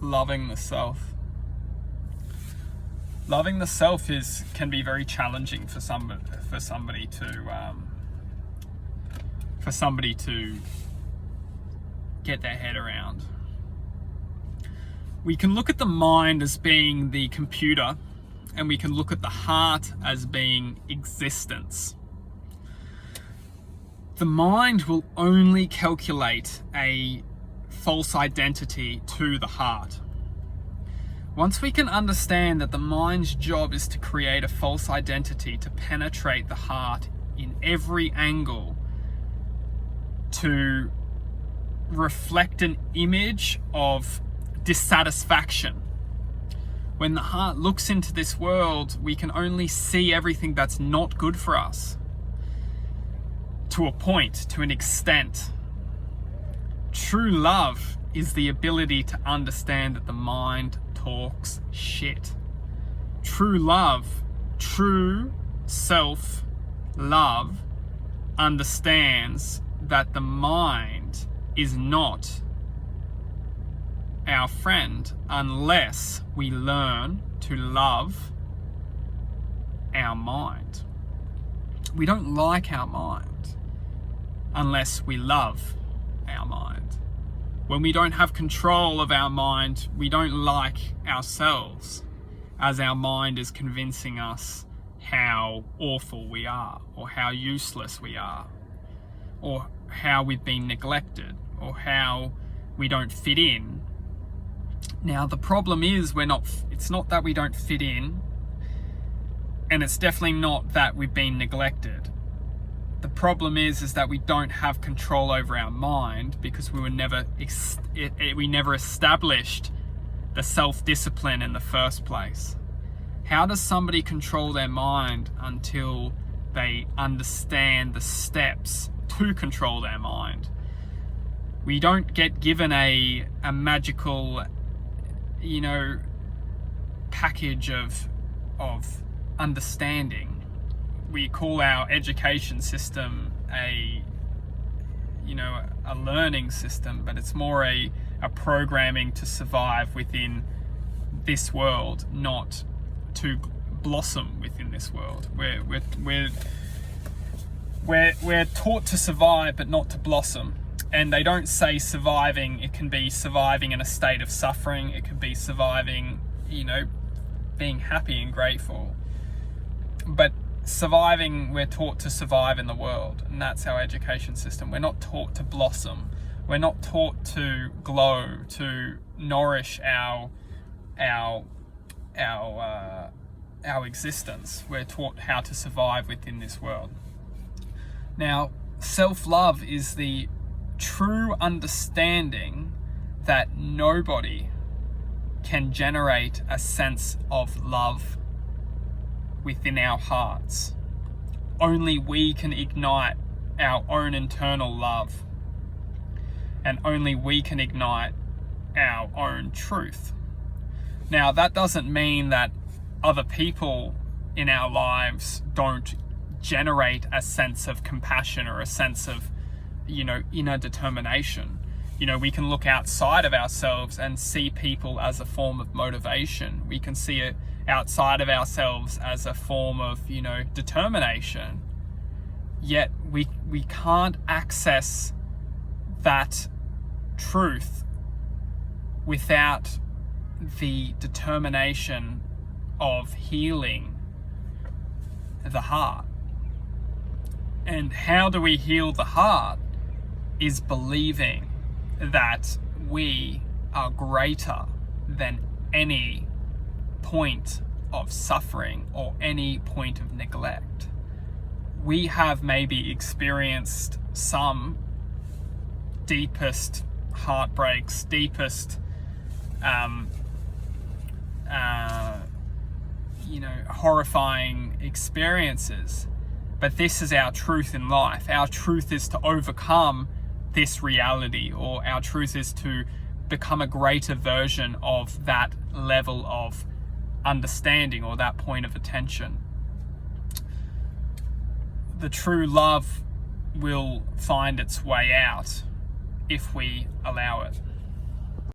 loving the self. Loving the self can be very challenging for somebody to get their head around. We can look at the mind as being the computer, and we can look at the heart as being existence. The mind will only calculate a false identity to the heart. Once we can understand that the mind's job is to create a false identity, to penetrate the heart in every angle, to reflect an image of dissatisfaction. When the heart looks into this world, we can only see everything that's not good for us. To a point, to an extent. True love is the ability to understand that the mind talks shit. True love, true self-love understands that the mind is not our friend unless we learn to love our mind. We don't like our mind unless we love our mind. When we don't have control of our mind, we don't like ourselves, as our mind is convincing us how awful we are, or how useless we are, or how we've been neglected, or how we don't fit in. Now, the problem is it's not that we don't fit in, and it's definitely not that we've been neglected. The problem is that we don't have control over our mind because we never established the self-discipline in the first place. How does somebody control their mind until they understand the steps to control their mind? We don't get given a magical, package of understanding. We call our education system a learning system, but it's more a programming to survive within this world, not to blossom within this world. We're taught to survive, but not to blossom. And they don't say surviving. It can be surviving in a state of suffering. It can be surviving, being happy and grateful. But surviving, we're taught to survive in the world, and that's our education system. We're not taught to blossom. We're not taught to glow, to nourish our existence. We're taught how to survive within this world. Now, self-love is the true understanding that nobody can generate a sense of love within our hearts. Only we can ignite our own internal love, and only we can ignite our own truth. Now, that doesn't mean that other people in our lives don't generate a sense of compassion or a sense of, inner determination. We can look outside of ourselves and see people as a form of motivation. We can see it outside of ourselves as a form of, determination. Yet we can't access that truth without the determination of healing the heart. And how do we heal the heart? Is believing that we are greater than any point of suffering or any point of neglect. We have maybe experienced some deepest heartbreaks, deepest horrifying experiences, but this is our truth in life. Our truth is to overcome this reality, or our truth is to become a greater version of that level of understanding or that point of attention. The true love will find its way out if we allow it.